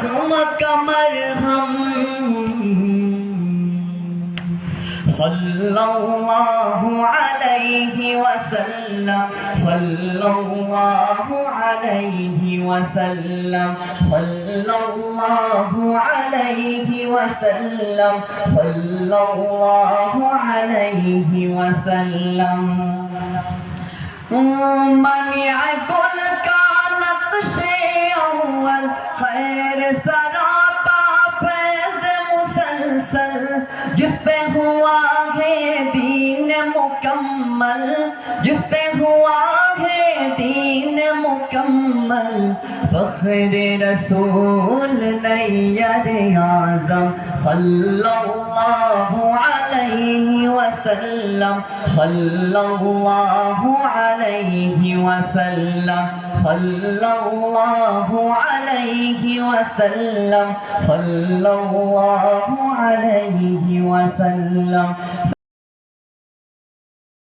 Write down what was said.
जख्म का मरहम सल्लल्लाहु अलैहि वसल्लम सल्लल्लाहु अलैहि वसल्लम सल्लल्लाहु अलैहि वसल्लम सल्लल्लाहु अलैहि वसल्लम मनिअ गुल का नक्शे अव्वल खैर सरापा फैज़ मुसलसल जिस पे हुआ है दीन मुकम्मल जिस पे हुआ है दीन मुकम्मल फ़ख्र रसूल नैयर आज़म सल्लल्लाहु अलैहि वसल्लम सल्लल्लाहु अलैहि वसल्लम सल्लल्लाहु अलैहि वसल्लम सल्लल्लाहु अलैहि वसल्लम।